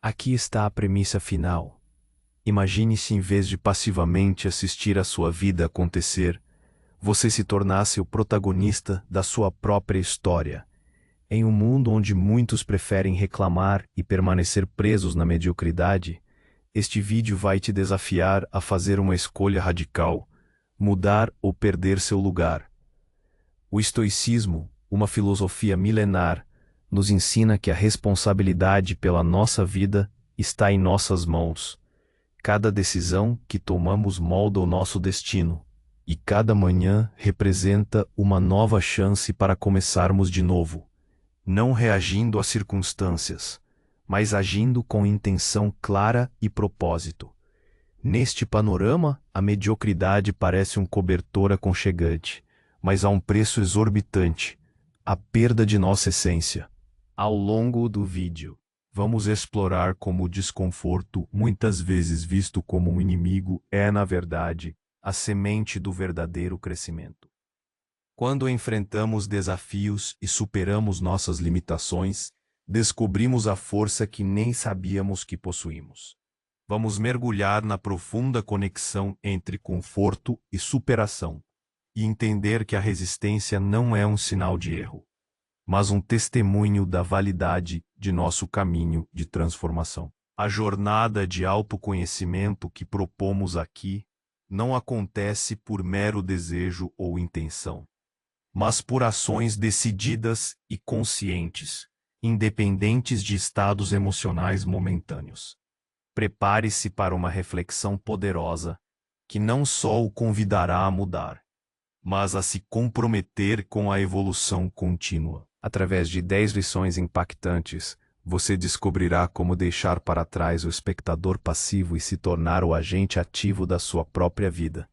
Aqui está a premissa final. Imagine-se, em vez de passivamente assistir a sua vida acontecer, você se tornasse o protagonista da sua própria história. Em um mundo onde muitos preferem reclamar e permanecer presos na mediocridade, este vídeo vai te desafiar a fazer uma escolha radical, mudar ou perder seu lugar. O estoicismo, uma filosofia milenar, nos ensina que a responsabilidade pela nossa vida está em nossas mãos. Cada decisão que tomamos molda o nosso destino, e cada manhã representa uma nova chance para começarmos de novo, não reagindo às circunstâncias, mas agindo com intenção clara e propósito. Neste panorama, a mediocridade parece um cobertor aconchegante, mas há um preço exorbitante: a perda de nossa essência. Ao longo do vídeo, vamos explorar como o desconforto, muitas vezes visto como um inimigo, é, na verdade, a semente do verdadeiro crescimento. Quando enfrentamos desafios e superamos nossas limitações, descobrimos a força que nem sabíamos que possuímos. Vamos mergulhar na profunda conexão entre conforto e superação, e entender que a resistência não é um sinal de erro, mas um testemunho da validade de nosso caminho de transformação. A jornada de autoconhecimento que propomos aqui não acontece por mero desejo ou intenção, mas por ações decididas e conscientes, independentes de estados emocionais momentâneos. Prepare-se para uma reflexão poderosa, que não só o convidará a mudar, mas a se comprometer com a evolução contínua. Através de 10 lições impactantes, você descobrirá como deixar para trás o espectador passivo e se tornar o agente ativo da sua própria vida.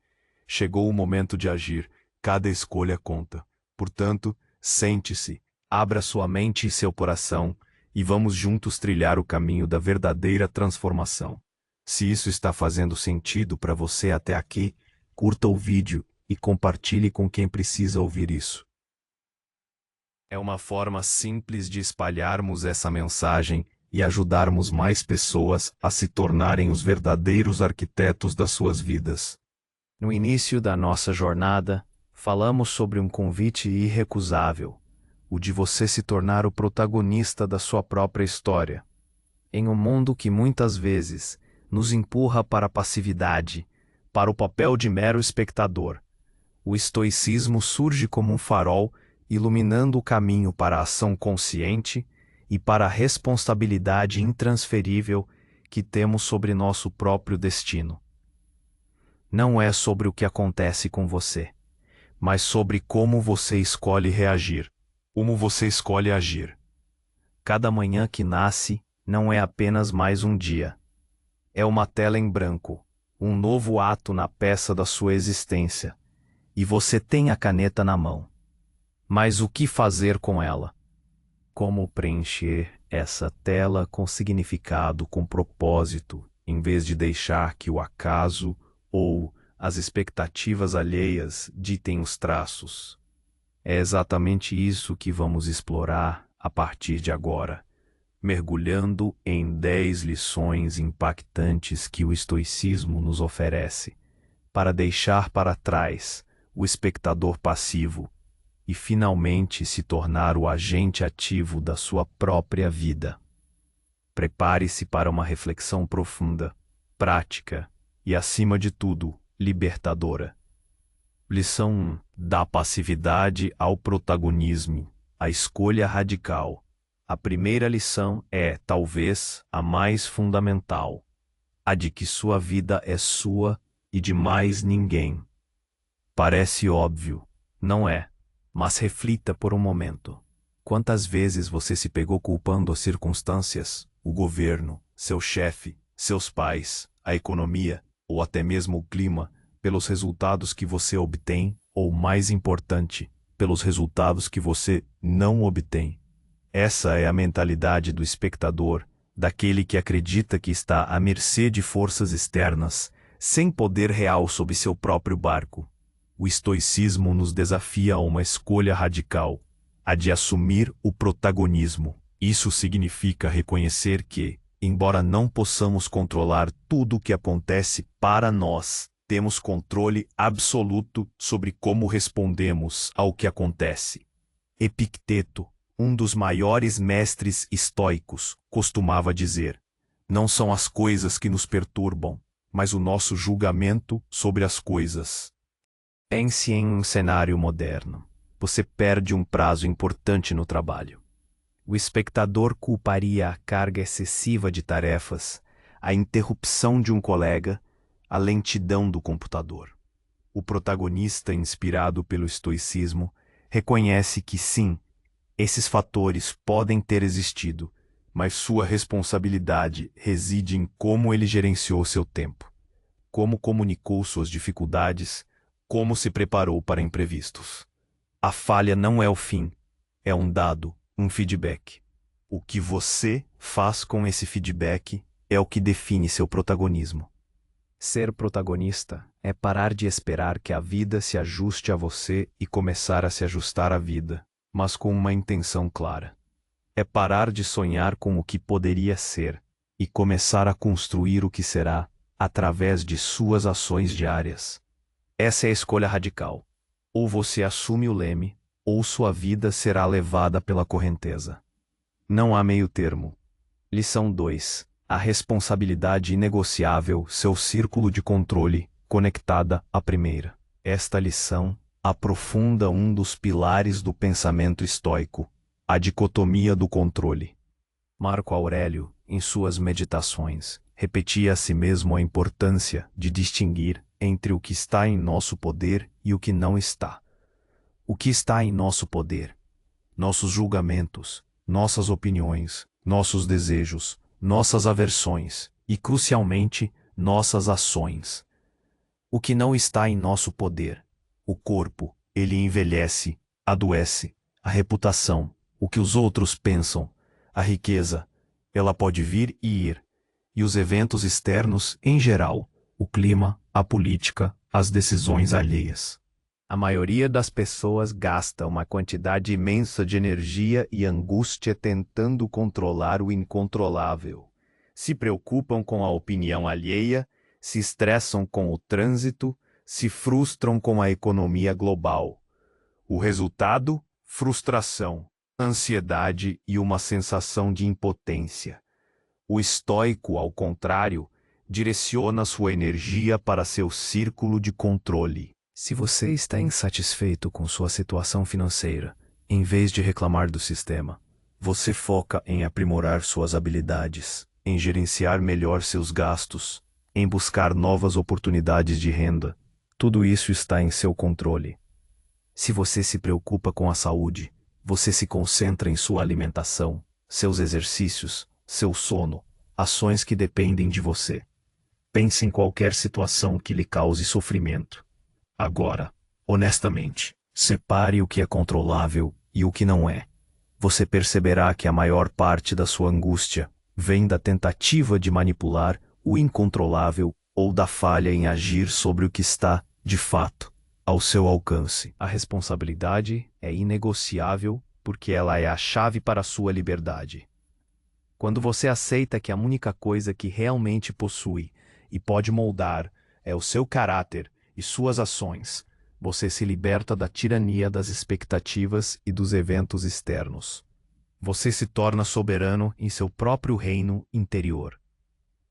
Chegou o momento de agir, cada escolha conta. Portanto, sente-se, abra sua mente e seu coração, e vamos juntos trilhar o caminho da verdadeira transformação. Se isso está fazendo sentido para você até aqui, curta o vídeo e compartilhe com quem precisa ouvir isso. É uma forma simples de espalharmos essa mensagem e ajudarmos mais pessoas a se tornarem os verdadeiros arquitetos das suas vidas. No início da nossa jornada, falamos sobre um convite irrecusável, o de você se tornar o protagonista da sua própria história. Em um mundo que muitas vezes nos empurra para a passividade, para o papel de mero espectador, o estoicismo surge como um farol, iluminando o caminho para a ação consciente e para a responsabilidade intransferível que temos sobre nosso próprio destino. Não é sobre o que acontece com você, mas sobre como você escolhe reagir, como você escolhe agir. Cada manhã que nasce não é apenas mais um dia. É uma tela em branco, um novo ato na peça da sua existência, e você tem a caneta na mão. Mas o que fazer com ela? Como preencher essa tela com significado, com propósito, em vez de deixar que o acaso ou as expectativas alheias ditem os traços? É exatamente isso que vamos explorar a partir de agora, mergulhando em 10 lições impactantes que o estoicismo nos oferece, para deixar para trás o espectador passivo e finalmente se tornar o agente ativo da sua própria vida. Prepare-se para uma reflexão profunda, prática e, acima de tudo, libertadora. Lição 1. Da passividade ao protagonismo, a escolha radical. A primeira lição é, talvez, a mais fundamental, a de que sua vida é sua e de mais ninguém. Parece óbvio, não é? Mas reflita por um momento. Quantas vezes você se pegou culpando as circunstâncias, o governo, seu chefe, seus pais, a economia, ou até mesmo o clima, pelos resultados que você obtém, ou mais importante, pelos resultados que você não obtém? Essa é a mentalidade do espectador, daquele que acredita que está à mercê de forças externas, sem poder real sob seu próprio barco. O estoicismo nos desafia a uma escolha radical, a de assumir o protagonismo. Isso significa reconhecer que, Embora não possamos controlar tudo o que acontece para nós, temos controle absoluto sobre como respondemos ao que acontece. Epicteto, um dos maiores mestres estoicos, costumava dizer: não são as coisas que nos perturbam, mas o nosso julgamento sobre as coisas. Pense em um cenário moderno. Você perde um prazo importante no trabalho. O espectador culparia a carga excessiva de tarefas, a interrupção de um colega, a lentidão do computador. O protagonista, inspirado pelo estoicismo, reconhece que sim, esses fatores podem ter existido, mas sua responsabilidade reside em como ele gerenciou seu tempo, como comunicou suas dificuldades, como se preparou para imprevistos. A falha não é o fim, é um dado, um feedback. O que você faz com esse feedback é o que define seu protagonismo. Ser protagonista é parar de esperar que a vida se ajuste a você e começar a se ajustar à vida, mas com uma intenção clara. É parar de sonhar com o que poderia ser e começar a construir o que será através de suas ações diárias. Essa é a escolha radical. Ou você assume o leme, ou sua vida será levada pela correnteza. Não há meio termo. Lição 2. A responsabilidade inegociável, seu círculo de controle, conectada à primeira. Esta lição aprofunda um dos pilares do pensamento estoico, a dicotomia do controle. Marco Aurélio, em suas meditações, repetia a si mesmo a importância de distinguir entre o que está em nosso poder e o que não está. O que está em nosso poder? Nossos julgamentos, nossas opiniões, nossos desejos, nossas aversões e, crucialmente, nossas ações. O que não está em nosso poder? O corpo, ele envelhece, adoece, a reputação, o que os outros pensam, a riqueza, ela pode vir e ir, e os eventos externos em geral, o clima, a política, as decisões alheias. A maioria das pessoas gasta uma quantidade imensa de energia e angústia tentando controlar o incontrolável. Se preocupam com a opinião alheia, se estressam com o trânsito, se frustram com a economia global. O resultado? Frustração, ansiedade e uma sensação de impotência. O estoico, ao contrário, direciona sua energia para seu círculo de controle. Se você está insatisfeito com sua situação financeira, em vez de reclamar do sistema, você foca em aprimorar suas habilidades, em gerenciar melhor seus gastos, em buscar novas oportunidades de renda. Tudo isso está em seu controle. Se você se preocupa com a saúde, você se concentra em sua alimentação, seus exercícios, seu sono, ações que dependem de você. Pense em qualquer situação que lhe cause sofrimento. Agora, honestamente, separe o que é controlável e o que não é. Você perceberá que a maior parte da sua angústia vem da tentativa de manipular o incontrolável ou da falha em agir sobre o que está, de fato, ao seu alcance. A responsabilidade é inegociável porque ela é a chave para a sua liberdade. Quando você aceita que a única coisa que realmente possui e pode moldar é o seu caráter e suas ações, você se liberta da tirania das expectativas e dos eventos externos. Você se torna soberano em seu próprio reino interior.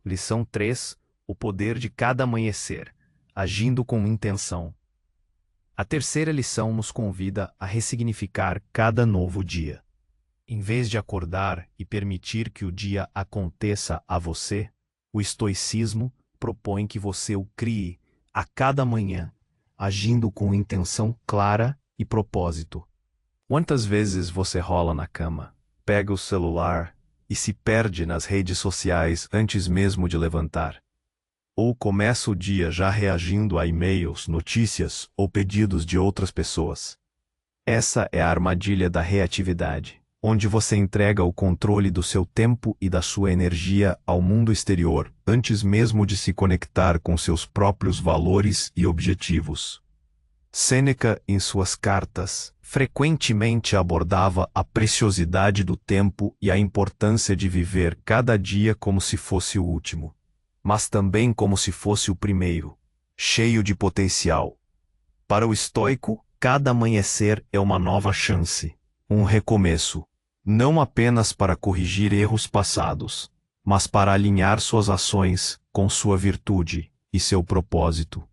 Lição 3. O poder de cada amanhecer, agindo com intenção. A terceira lição nos convida a ressignificar cada novo dia. Em vez de acordar e permitir que o dia aconteça a você, o estoicismo propõe que você o crie a cada manhã, agindo com intenção clara e propósito. Quantas vezes você rola na cama, pega o celular e se perde nas redes sociais antes mesmo de levantar? Ou começa o dia já reagindo a e-mails, notícias ou pedidos de outras pessoas? Essa é a armadilha da reatividade, onde você entrega o controle do seu tempo e da sua energia ao mundo exterior, antes mesmo de se conectar com seus próprios valores e objetivos. Sêneca, em suas cartas, Frequentemente abordava a preciosidade do tempo e a importância de viver cada dia como se fosse o último, mas também como se fosse o primeiro, cheio de potencial. Para o estoico, cada amanhecer é uma nova chance, um recomeço, não apenas para corrigir erros passados, mas para alinhar suas ações com sua virtude e seu propósito.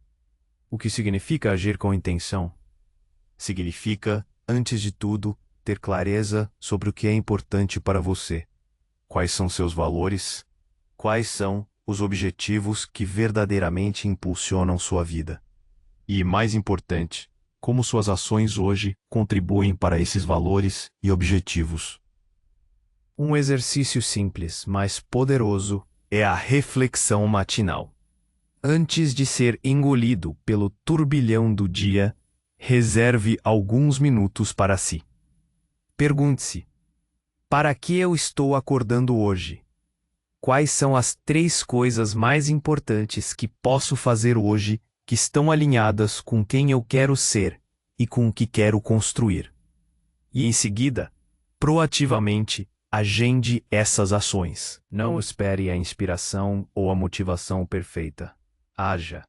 O que significa agir com intenção? Significa, antes de tudo, ter clareza sobre o que é importante para você. Quais são seus valores? Quais são os objetivos que verdadeiramente impulsionam sua vida? E, mais importante, como suas ações hoje contribuem para esses valores e objetivos. Um exercício simples, mas poderoso, é a reflexão matinal. Antes de ser engolido pelo turbilhão do dia, reserve alguns minutos para si. Pergunte-se: para que eu estou acordando hoje? Quais são as 3 coisas mais importantes que posso fazer hoje que estão alinhadas com quem eu quero ser e com o que quero construir? E em seguida, proativamente, agende essas ações. Não espere a inspiração ou a motivação perfeita. Haja.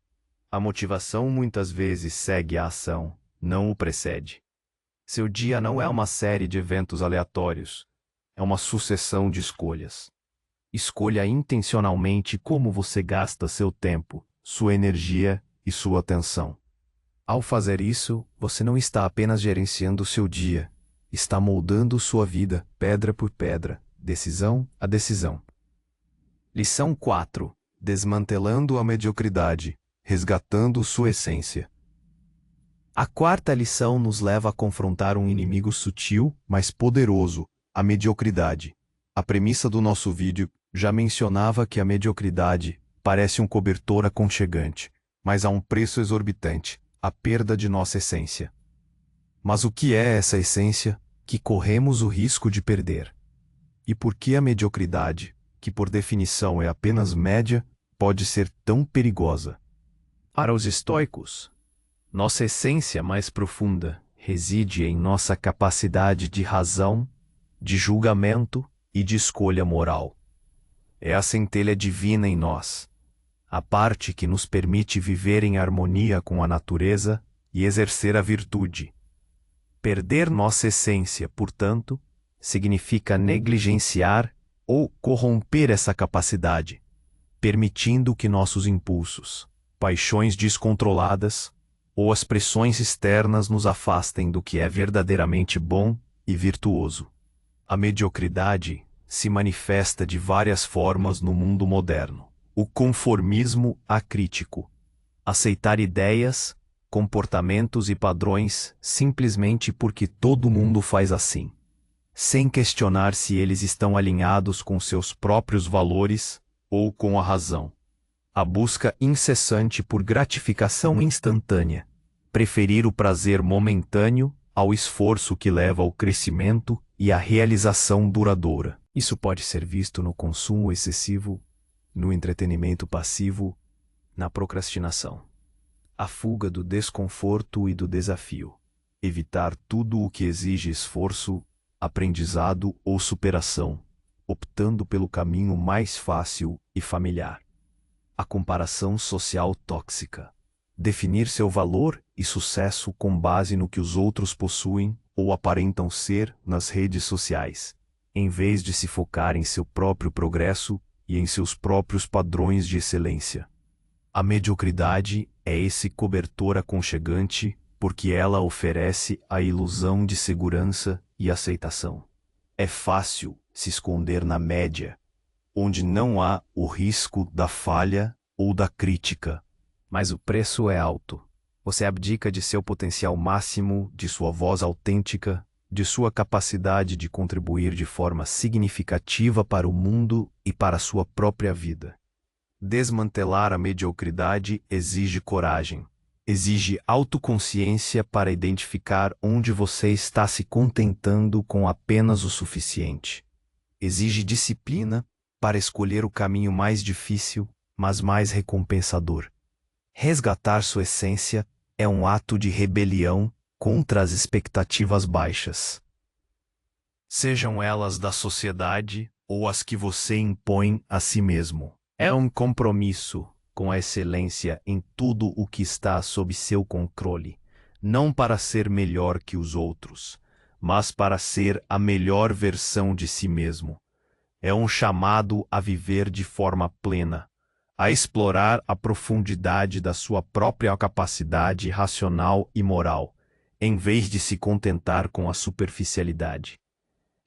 A motivação muitas vezes segue a ação, não o precede. Seu dia não é uma série de eventos aleatórios, é uma sucessão de escolhas. Escolha intencionalmente como você gasta seu tempo, sua energia e sua atenção. Ao fazer isso, você não está apenas gerenciando seu dia, está moldando sua vida, pedra por pedra, decisão a decisão. Lição 4. Desmantelando a mediocridade, resgatando sua essência. A 4ª lição nos leva a confrontar um inimigo sutil, mas poderoso, a mediocridade. A premissa do nosso vídeo já mencionava que a mediocridade parece um cobertor aconchegante, mas há um preço exorbitante, a perda de nossa essência. Mas o que é essa essência que corremos o risco de perder? E por que a mediocridade, que por definição é apenas média, pode ser tão perigosa? Para os estoicos, nossa essência mais profunda reside em nossa capacidade de razão, de julgamento e de escolha moral. É a centelha divina em nós, a parte que nos permite viver em harmonia com a natureza e exercer a virtude. Perder nossa essência, portanto, significa negligenciar ou corromper essa capacidade, permitindo que nossos impulsos, paixões descontroladas ou as pressões externas nos afastem do que é verdadeiramente bom e virtuoso. A mediocridade se manifesta de várias formas no mundo moderno. O conformismo acrítico. Aceitar ideias, comportamentos e padrões simplesmente porque todo mundo faz assim, sem questionar se eles estão alinhados com seus próprios valores ou com a razão. A busca incessante por gratificação instantânea. Preferir o prazer momentâneo ao esforço que leva ao crescimento e à realização duradoura. Isso pode ser visto no consumo excessivo, no entretenimento passivo, na procrastinação. A fuga do desconforto e do desafio. Evitar tudo o que exige esforço, aprendizado ou superação, optando pelo caminho mais fácil e familiar. A comparação social tóxica. Definir seu valor e sucesso com base no que os outros possuem ou aparentam ser nas redes sociais, em vez de se focar em seu próprio progresso e em seus próprios padrões de excelência. A mediocridade é esse cobertor aconchegante porque ela oferece a ilusão de segurança e aceitação. É fácil se esconder na média, onde não há o risco da falha ou da crítica. Mas o preço é alto. Você abdica de seu potencial máximo, de sua voz autêntica, de sua capacidade de contribuir de forma significativa para o mundo e para sua própria vida. Desmantelar a mediocridade exige coragem. Exige autoconsciência para identificar onde você está se contentando com apenas o suficiente. Exige disciplina para escolher o caminho mais difícil, mas mais recompensador. Resgatar sua essência é um ato de rebelião contra as expectativas baixas, sejam elas da sociedade ou as que você impõe a si mesmo. É um compromisso com a excelência em tudo o que está sob seu controle, não para ser melhor que os outros, mas para ser a melhor versão de si mesmo. É um chamado a viver de forma plena, a explorar a profundidade da sua própria capacidade racional e moral, em vez de se contentar com a superficialidade.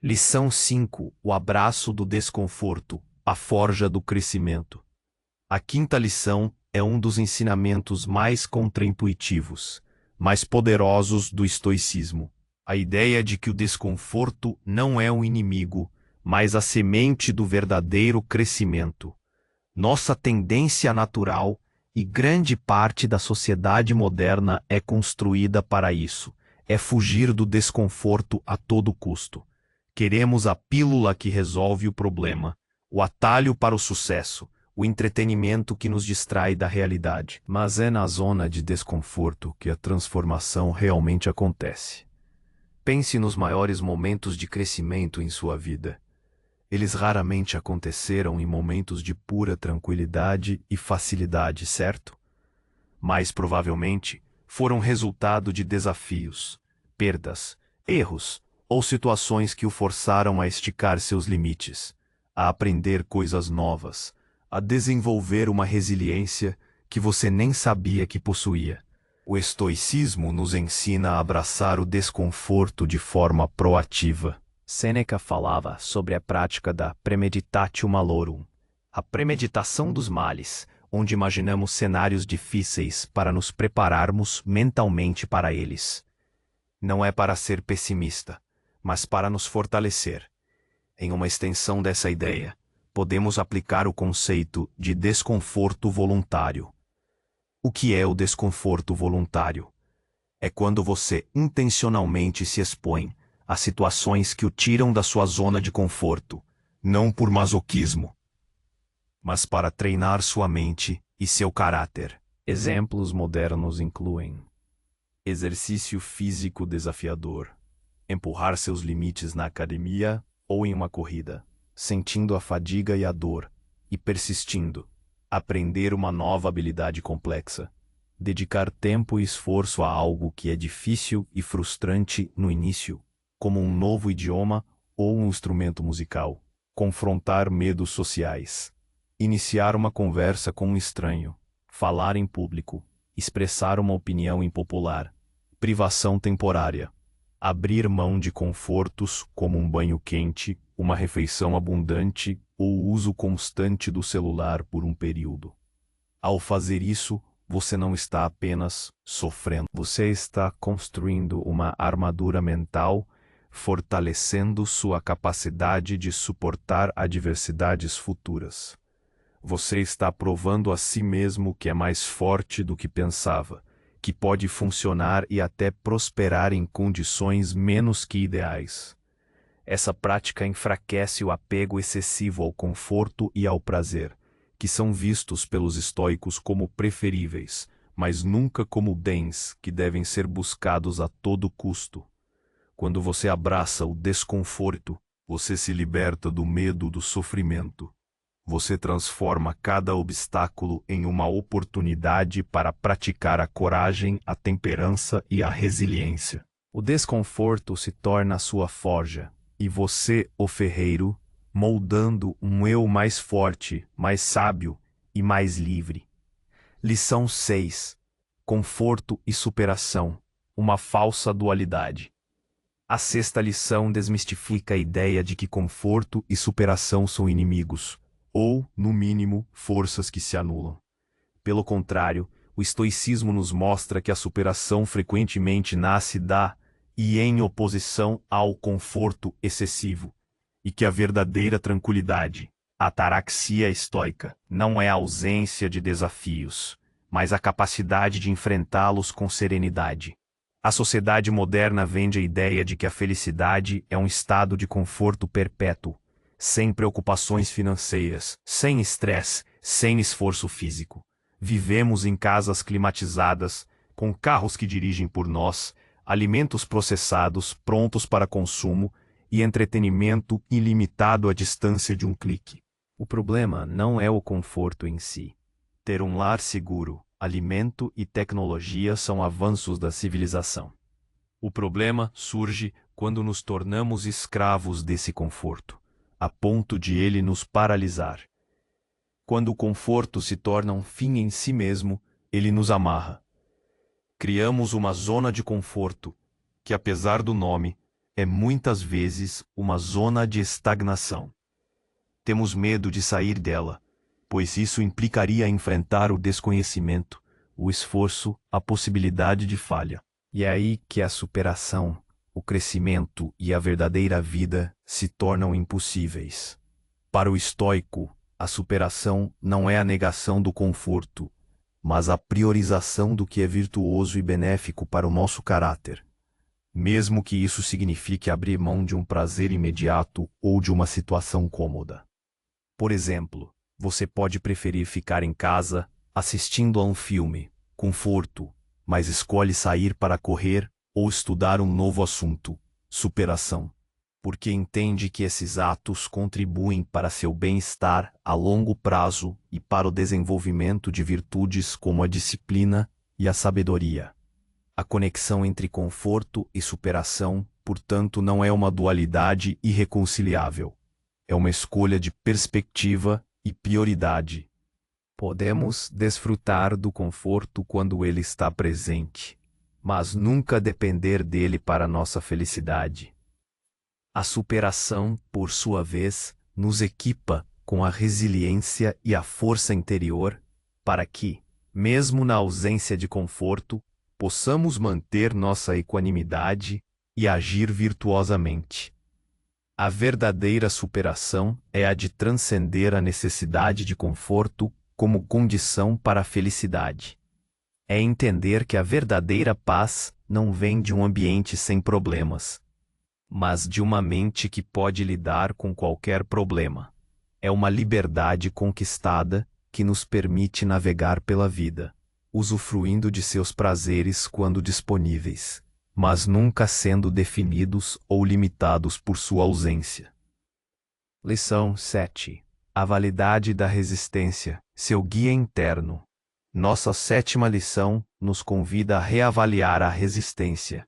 Lição 5: O abraço do desconforto, a forja do crescimento. A quinta lição é um dos ensinamentos mais contraintuitivos, mais poderosos do estoicismo. A ideia de que o desconforto não é um inimigo, mas a semente do verdadeiro crescimento. Nossa tendência natural, e grande parte da sociedade moderna é construída para isso, é fugir do desconforto a todo custo. Queremos a pílula que resolve o problema, o atalho para o sucesso, o entretenimento que nos distrai da realidade. Mas é na zona de desconforto que a transformação realmente acontece. Pense nos maiores momentos de crescimento em sua vida. Eles raramente aconteceram em momentos de pura tranquilidade e facilidade, certo? Mais provavelmente, foram resultado de desafios, perdas, erros ou situações que o forçaram a esticar seus limites, a aprender coisas novas, a desenvolver uma resiliência que você nem sabia que possuía. O estoicismo nos ensina a abraçar o desconforto de forma proativa. Sêneca falava sobre a prática da premeditatio malorum, a premeditação dos males, onde imaginamos cenários difíceis para nos prepararmos mentalmente para eles. Não é para ser pessimista, mas para nos fortalecer. Em uma extensão dessa ideia, podemos aplicar o conceito de desconforto voluntário. O que é o desconforto voluntário? É quando você intencionalmente se expõe a situações que o tiram da sua zona de conforto, não por masoquismo, mas para treinar sua mente e seu caráter. Exemplos modernos incluem exercício físico desafiador, empurrar seus limites na academia ou em uma corrida, sentindo a fadiga e a dor, e persistindo, aprender uma nova habilidade complexa, dedicar tempo e esforço a algo que é difícil e frustrante no início, como um novo idioma ou um instrumento musical, confrontar medos sociais, iniciar uma conversa com um estranho, falar em público, expressar uma opinião impopular, privação temporária, abrir mão de confortos como um banho quente, uma refeição abundante ou o uso constante do celular por um período. Ao fazer isso, você não está apenas sofrendo, você está construindo uma armadura mental, fortalecendo sua capacidade de suportar adversidades futuras. Você está provando a si mesmo que é mais forte do que pensava, que pode funcionar e até prosperar em condições menos que ideais. Essa prática enfraquece o apego excessivo ao conforto e ao prazer, que são vistos pelos estoicos como preferíveis, mas nunca como bens que devem ser buscados a todo custo. Quando você abraça o desconforto, você se liberta do medo do sofrimento. Você transforma cada obstáculo em uma oportunidade para praticar a coragem, a temperança e a resiliência. O desconforto se torna a sua forja, e você, o ferreiro, moldando um eu mais forte, mais sábio e mais livre. Lição 6: Conforto e superação, uma falsa dualidade. A sexta lição desmistifica a ideia de que conforto e superação são inimigos, ou, no mínimo, forças que se anulam. Pelo contrário, o estoicismo nos mostra que a superação frequentemente nasce da e em oposição ao conforto excessivo, e que a verdadeira tranquilidade, a ataraxia estoica, não é a ausência de desafios, mas a capacidade de enfrentá-los com serenidade. A sociedade moderna vende a ideia de que a felicidade é um estado de conforto perpétuo, sem preocupações financeiras, sem estresse, sem esforço físico. Vivemos em casas climatizadas, com carros que dirigem por nós, alimentos processados prontos para consumo e entretenimento ilimitado à distância de um clique. O problema não é o conforto em si. Ter um lar seguro, alimento e tecnologia são avanços da civilização. O problema surge quando nos tornamos escravos desse conforto, a ponto de ele nos paralisar. Quando o conforto se torna um fim em si mesmo, ele nos amarra. Criamos uma zona de conforto, que apesar do nome, é muitas vezes uma zona de estagnação. Temos medo de sair dela, pois isso implicaria enfrentar o desconhecimento, o esforço, a possibilidade de falha. E é aí que a superação, o crescimento e a verdadeira vida se tornam impossíveis. Para o estoico, a superação não é a negação do conforto, mas a priorização do que é virtuoso e benéfico para o nosso caráter, mesmo que isso signifique abrir mão de um prazer imediato ou de uma situação cômoda. Por exemplo, você pode preferir ficar em casa, assistindo a um filme, conforto, mas escolhe sair para correr ou estudar um novo assunto, superação, porque entende que esses atos contribuem para seu bem-estar a longo prazo e para o desenvolvimento de virtudes como a disciplina e a sabedoria. A conexão entre conforto e superação, portanto, não é uma dualidade irreconciliável. É uma escolha de perspectiva e prioridade. Podemos desfrutar do conforto quando ele está presente, mas nunca depender dele para nossa felicidade. A superação, por sua vez, nos equipa com a resiliência e a força interior, para que, mesmo na ausência de conforto, possamos manter nossa equanimidade e agir virtuosamente. A verdadeira superação é a de transcender a necessidade de conforto como condição para a felicidade. É entender que a verdadeira paz não vem de um ambiente sem problemas, mas de uma mente que pode lidar com qualquer problema. É uma liberdade conquistada que nos permite navegar pela vida, usufruindo de seus prazeres quando disponíveis, mas nunca sendo definidos ou limitados por sua ausência. Lição 7. A validade da resistência, seu guia interno. Nossa 7ª lição nos convida a reavaliar a resistência.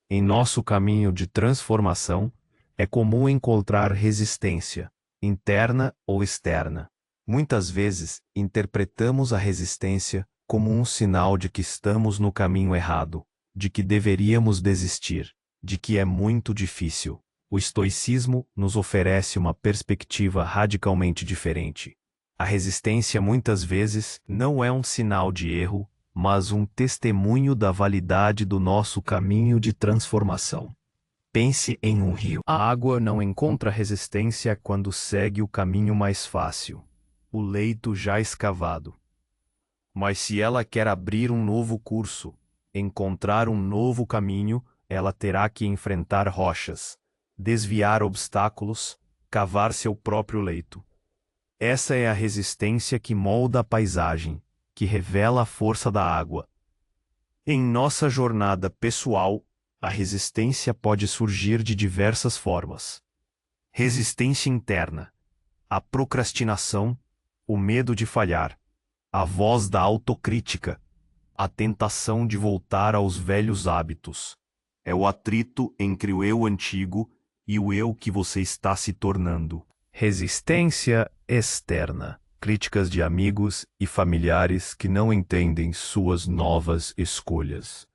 Em nosso caminho de transformação, é comum encontrar resistência, interna ou externa. Muitas vezes, interpretamos a resistência como um sinal de que estamos no caminho errado, de que deveríamos desistir, de que é muito difícil. O estoicismo nos oferece uma perspectiva radicalmente diferente. A resistência muitas vezes não é um sinal de erro, mas um testemunho da validade do nosso caminho de transformação. Pense em um rio. A água não encontra resistência quando segue o caminho mais fácil, o leito já escavado. Mas se ela quer abrir um novo curso, encontrar um novo caminho, ela terá que enfrentar rochas, desviar obstáculos, cavar seu próprio leito. Essa é a resistência que molda a paisagem, que revela a força da água. Em nossa jornada pessoal, a resistência pode surgir de diversas formas. Resistência interna, a procrastinação, o medo de falhar, a voz da autocrítica, a tentação de voltar aos velhos hábitos. É o atrito entre o eu antigo e o eu que você está se tornando. Resistência externa. Críticas de amigos e familiares que não entendem suas novas escolhas.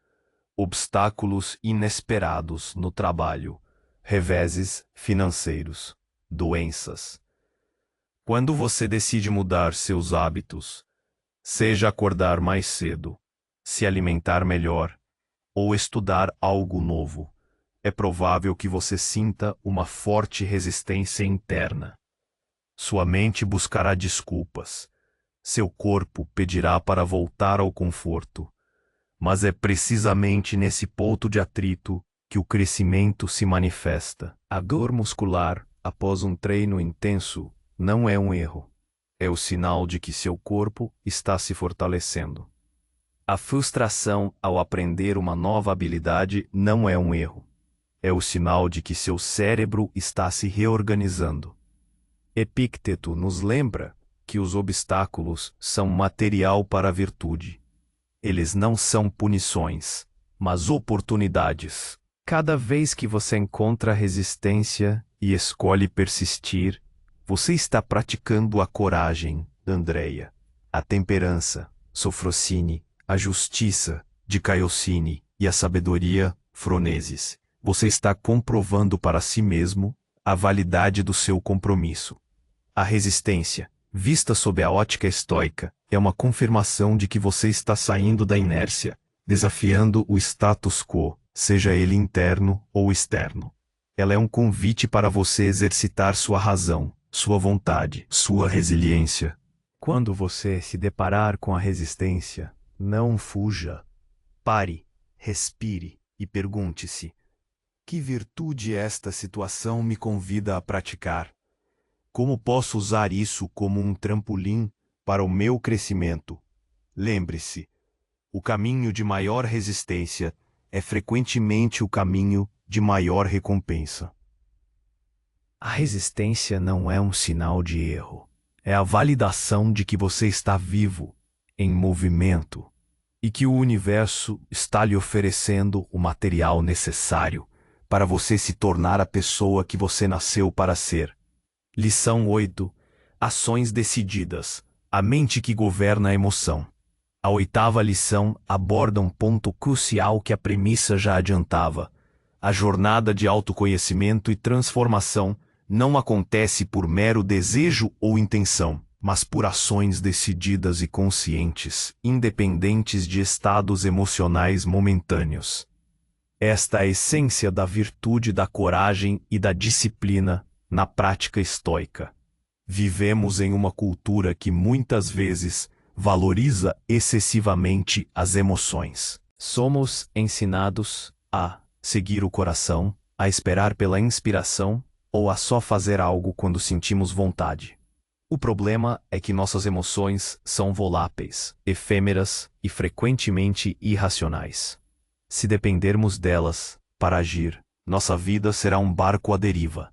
Obstáculos inesperados no trabalho. Reveses financeiros. Doenças. Quando você decide mudar seus hábitos, seja acordar mais cedo, se alimentar melhor, ou estudar algo novo, é provável que você sinta uma forte resistência interna. Sua mente buscará desculpas. Seu corpo pedirá para voltar ao conforto. Mas é precisamente nesse ponto de atrito que o crescimento se manifesta. A dor muscular, após um treino intenso, não é um erro. É o sinal de que seu corpo está se fortalecendo. A frustração ao aprender uma nova habilidade não é um erro. É o sinal de que seu cérebro está se reorganizando. Epícteto nos lembra que os obstáculos são material para a virtude. Eles não são punições, mas oportunidades. Cada vez que você encontra resistência e escolhe persistir, você está praticando a coragem, Andreia, a temperança, Sofrocine, a justiça, de Caiocine, e a sabedoria, Froneses. Você está comprovando para si mesmo a validade do seu compromisso. A resistência, vista sob a ótica estoica, é uma confirmação de que você está saindo da inércia, desafiando o status quo, seja ele interno ou externo. Ela é um convite para você exercitar sua razão, sua vontade, sua resiliência. Quando você se deparar com a resistência, não fuja. Pare, respire e pergunte-se: que virtude esta situação me convida a praticar? Como posso usar isso como um trampolim para o meu crescimento? Lembre-se, o caminho de maior resistência é frequentemente o caminho de maior recompensa. A resistência não é um sinal de erro. É a validação de que você está vivo, em movimento, e que o universo está lhe oferecendo o material necessário para você se tornar a pessoa que você nasceu para ser. Lição 8. Ações decididas. A mente que governa a emoção. A oitava lição aborda um ponto crucial que a premissa já adiantava. A jornada de autoconhecimento e transformação não acontece por mero desejo ou intenção, mas por ações decididas e conscientes, independentes de estados emocionais momentâneos. Esta é a essência da virtude da coragem e da disciplina na prática estoica. Vivemos em uma cultura que muitas vezes valoriza excessivamente as emoções. Somos ensinados a seguir o coração, a esperar pela inspiração ou a só fazer algo quando sentimos vontade. O problema é que nossas emoções são voláteis, efêmeras e frequentemente irracionais. Se dependermos delas para agir, nossa vida será um barco à deriva,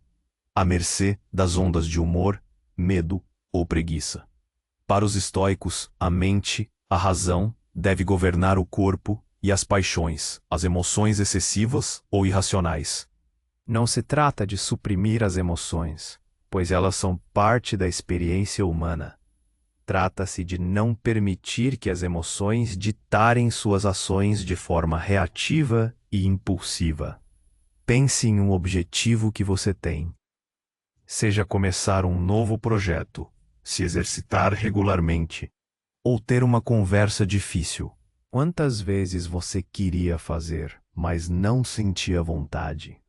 à mercê das ondas de humor, medo ou preguiça. Para os estoicos, a mente, a razão, deve governar o corpo e as paixões, as emoções excessivas ou irracionais. Não se trata de suprimir as emoções, pois elas são parte da experiência humana. Trata-se de não permitir que as emoções ditarem suas ações de forma reativa e impulsiva. Pense em um objetivo que você tem. Seja começar um novo projeto, se exercitar regularmente, ou ter uma conversa difícil. Quantas vezes você queria fazer, mas não sentia vontade?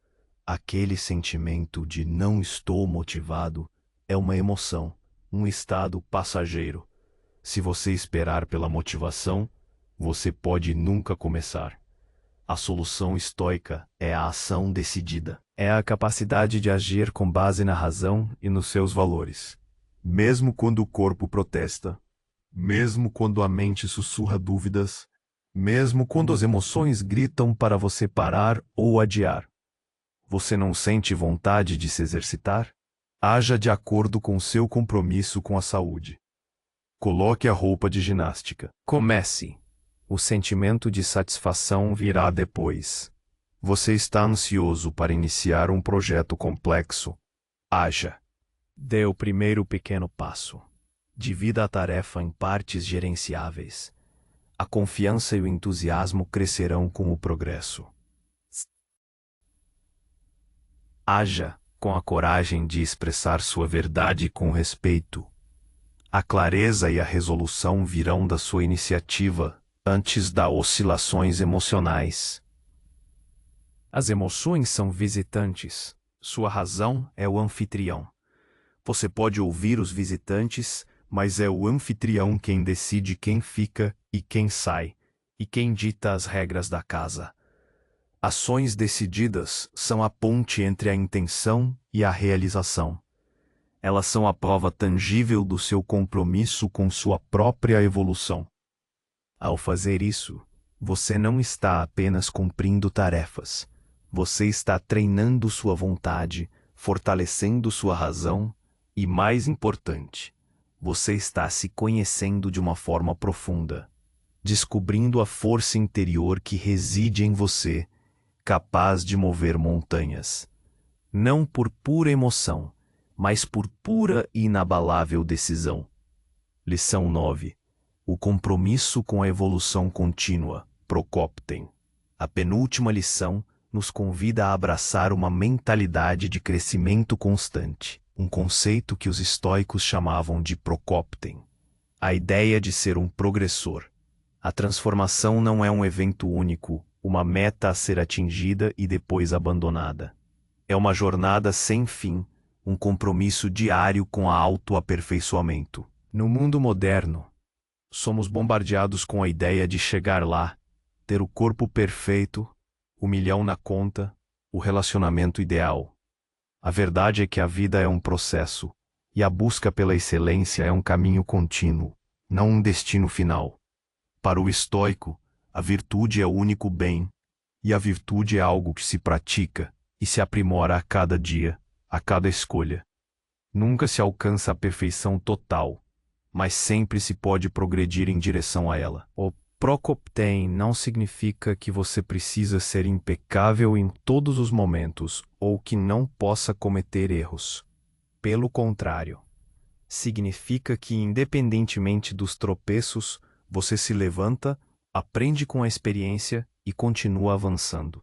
Aquele sentimento de não estou motivado é uma emoção, um estado passageiro. Se você esperar pela motivação, você pode nunca começar. A solução estoica é a ação decidida. É a capacidade de agir com base na razão e nos seus valores. Mesmo quando o corpo protesta, mesmo quando a mente sussurra dúvidas, mesmo quando as emoções gritam para você parar ou adiar. Você não sente vontade de se exercitar? Haja de acordo com seu compromisso com a saúde. Coloque a roupa de ginástica. Comece. O sentimento de satisfação virá depois. Você está ansioso para iniciar um projeto complexo. Haja. Dê o primeiro pequeno passo. Divida a tarefa em partes gerenciáveis. A confiança e o entusiasmo crescerão com o progresso. Haja com a coragem de expressar sua verdade com respeito. A clareza e a resolução virão da sua iniciativa antes das oscilações emocionais. As emoções são visitantes. Sua razão é o anfitrião. Você pode ouvir os visitantes, mas é o anfitrião quem decide quem fica e quem sai, e quem dita as regras da casa. Ações decididas são a ponte entre a intenção e a realização. Elas são a prova tangível do seu compromisso com sua própria evolução. Ao fazer isso, você não está apenas cumprindo tarefas, você está treinando sua vontade, fortalecendo sua razão e, mais importante, você está se conhecendo de uma forma profunda, descobrindo a força interior que reside em você, capaz de mover montanhas. Não por pura emoção, mas por pura e inabalável decisão. Lição 9. O compromisso com a evolução contínua, Procopten. A penúltima lição nos convida a abraçar uma mentalidade de crescimento constante, um conceito que os estoicos chamavam de Procopten. A ideia de ser um progressor. A transformação não é um evento único, uma meta a ser atingida e depois abandonada. É uma jornada sem fim, um compromisso diário com a autoaperfeiçoamento. No mundo moderno, somos bombardeados com a ideia de chegar lá, ter o corpo perfeito, o milhão na conta, o relacionamento ideal. A verdade é que a vida é um processo, e a busca pela excelência é um caminho contínuo, não um destino final. Para o estoico, a virtude é o único bem, e a virtude é algo que se pratica e se aprimora a cada dia, a cada escolha. Nunca se alcança a perfeição total, mas sempre se pode progredir em direção a ela. O Procopten não significa que você precisa ser impecável em todos os momentos ou que não possa cometer erros. Pelo contrário, significa que, independentemente dos tropeços, você se levanta, aprende com a experiência e continua avançando.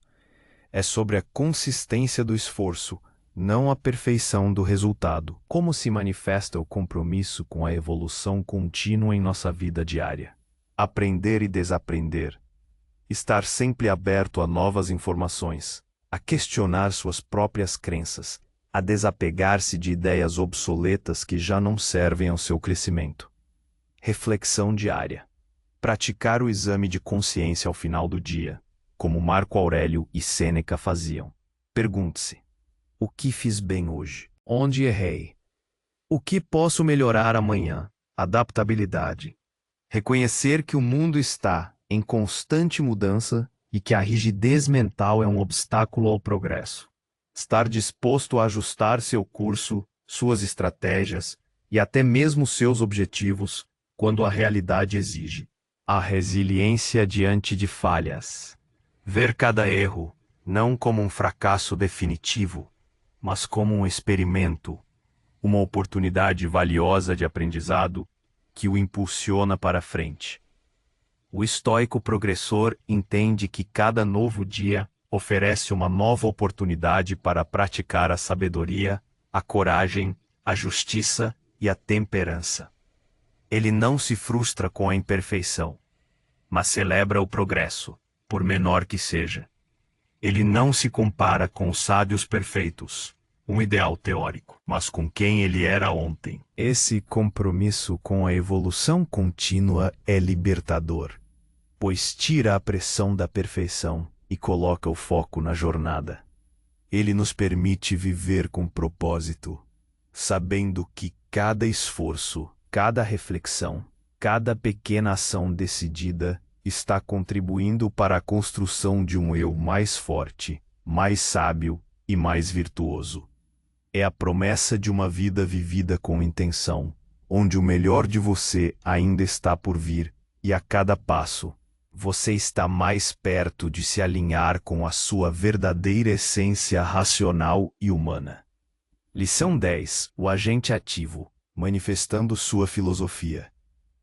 É sobre a consistência do esforço, não a perfeição do resultado. Como se manifesta o compromisso com a evolução contínua em nossa vida diária? Aprender e desaprender. Estar sempre aberto a novas informações, a questionar suas próprias crenças, a desapegar-se de ideias obsoletas que já não servem ao seu crescimento. Reflexão diária. Praticar o exame de consciência ao final do dia, como Marco Aurélio e Sêneca faziam. Pergunte-se: o que fiz bem hoje? Onde errei? O que posso melhorar amanhã? Adaptabilidade. Reconhecer que o mundo está em constante mudança e que a rigidez mental é um obstáculo ao progresso. Estar disposto a ajustar seu curso, suas estratégias e até mesmo seus objetivos quando a realidade exige. A resiliência diante de falhas. Ver cada erro não como um fracasso definitivo, mas como um experimento, uma oportunidade valiosa de aprendizado que o impulsiona para frente. O estoico progressor entende que cada novo dia oferece uma nova oportunidade para praticar a sabedoria, a coragem, a justiça e a temperança. Ele não se frustra com a imperfeição, mas celebra o progresso, por menor que seja. Ele não se compara com os sábios perfeitos, um ideal teórico, mas com quem ele era ontem. Esse compromisso com a evolução contínua é libertador, pois tira a pressão da perfeição e coloca o foco na jornada. Ele nos permite viver com propósito, sabendo que cada esforço, cada reflexão, cada pequena ação decidida está contribuindo para a construção de um eu mais forte, mais sábio e mais virtuoso. É a promessa de uma vida vivida com intenção, onde o melhor de você ainda está por vir, e a cada passo, você está mais perto de se alinhar com a sua verdadeira essência racional e humana. Lição 10. O agente ativo, manifestando sua filosofia.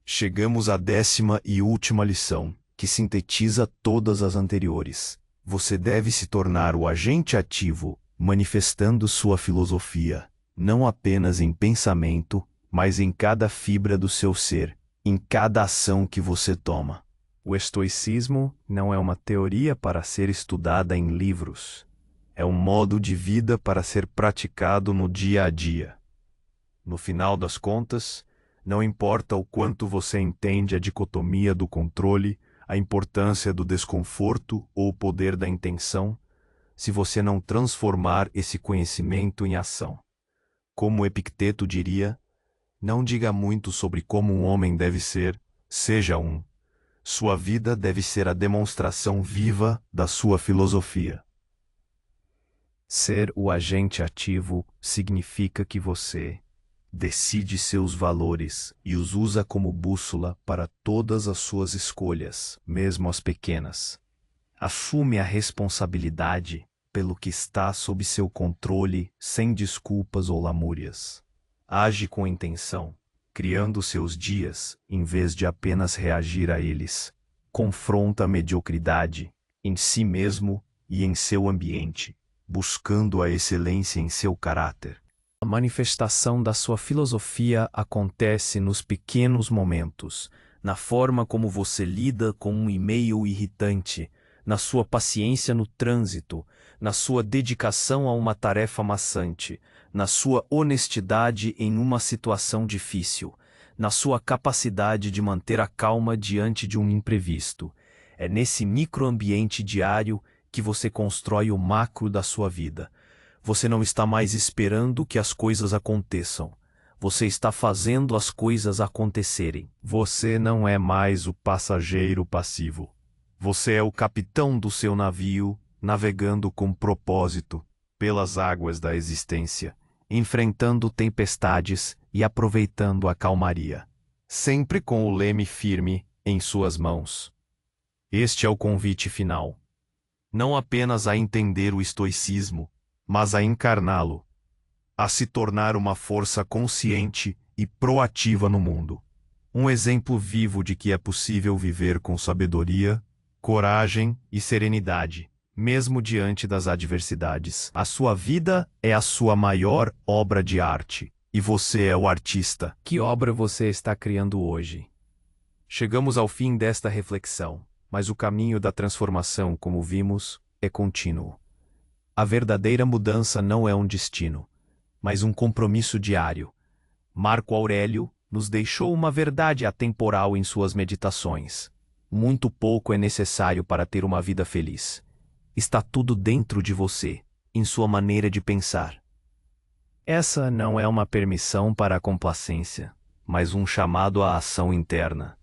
Chegamos à 10ª e última lição, que sintetiza todas as anteriores. Você deve se tornar o agente ativo, manifestando sua filosofia, não apenas em pensamento, mas em cada fibra do seu ser, em cada ação que você toma. O estoicismo não é uma teoria para ser estudada em livros. É um modo de vida para ser praticado no dia a dia. No final das contas, não importa o quanto você entende a dicotomia do controle, a importância do desconforto ou o poder da intenção, se você não transformar esse conhecimento em ação. Como Epicteto diria, não diga muito sobre como um homem deve ser, seja um. Sua vida deve ser a demonstração viva da sua filosofia. Ser o agente ativo significa que você decide seus valores e os usa como bússola para todas as suas escolhas, mesmo as pequenas. Assume a responsabilidade pelo que está sob seu controle sem desculpas ou lamúrias. Age com intenção, criando seus dias em vez de apenas reagir a eles. Confronta a mediocridade em si mesmo e em seu ambiente, buscando a excelência em seu caráter. A manifestação da sua filosofia acontece nos pequenos momentos, na forma como você lida com um e-mail irritante, na sua paciência no trânsito, na sua dedicação a uma tarefa maçante, na sua honestidade em uma situação difícil, na sua capacidade de manter a calma diante de um imprevisto. É nesse microambiente diário que você constrói o macro da sua vida. Você não está mais esperando que as coisas aconteçam. Você está fazendo as coisas acontecerem. Você não é mais o passageiro passivo. Você é o capitão do seu navio, navegando com propósito pelas águas da existência, enfrentando tempestades e aproveitando a calmaria, sempre com o leme firme em suas mãos. Este é o convite final. Não apenas a entender o estoicismo, mas a encarná-lo, a se tornar uma força consciente e proativa no mundo. Um exemplo vivo de que é possível viver com sabedoria, coragem e serenidade, mesmo diante das adversidades. A sua vida é a sua maior obra de arte, e você é o artista. Que obra você está criando hoje? Chegamos ao fim desta reflexão, mas o caminho da transformação, como vimos, é contínuo. A verdadeira mudança não é um destino, mas um compromisso diário. Marco Aurélio nos deixou uma verdade atemporal em suas meditações. Muito pouco é necessário para ter uma vida feliz. Está tudo dentro de você, em sua maneira de pensar. Essa não é uma permissão para a complacência, mas um chamado à ação interna.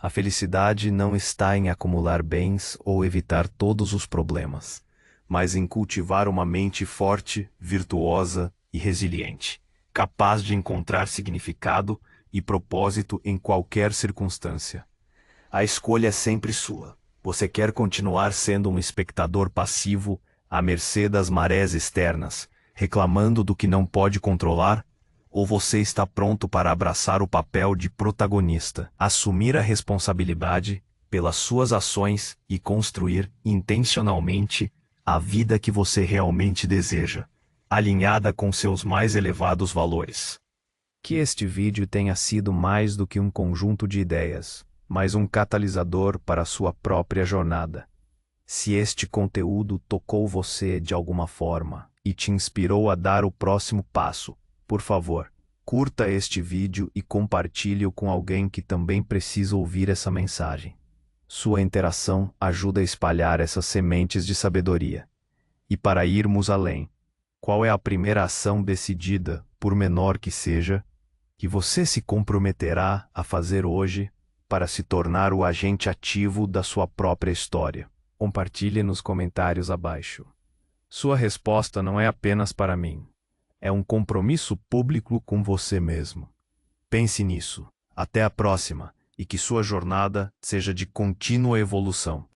A felicidade não está em acumular bens ou evitar todos os problemas, mas em cultivar uma mente forte, virtuosa e resiliente, capaz de encontrar significado e propósito em qualquer circunstância. A escolha é sempre sua. Você quer continuar sendo um espectador passivo, à mercê das marés externas, reclamando do que não pode controlar? Ou você está pronto para abraçar o papel de protagonista, assumir a responsabilidade pelas suas ações e construir intencionalmente a vida que você realmente deseja, alinhada com seus mais elevados valores? Que este vídeo tenha sido mais do que um conjunto de ideias, mas um catalisador para a sua própria jornada. Se este conteúdo tocou você de alguma forma e te inspirou a dar o próximo passo, por favor, curta este vídeo e compartilhe-o com alguém que também precisa ouvir essa mensagem. Sua interação ajuda a espalhar essas sementes de sabedoria. E para irmos além, qual é a primeira ação decidida, por menor que seja, que você se comprometerá a fazer hoje para se tornar o agente ativo da sua própria história? Compartilhe nos comentários abaixo. Sua resposta não é apenas para mim. É um compromisso público com você mesmo. Pense nisso. Até a próxima, e que sua jornada seja de contínua evolução.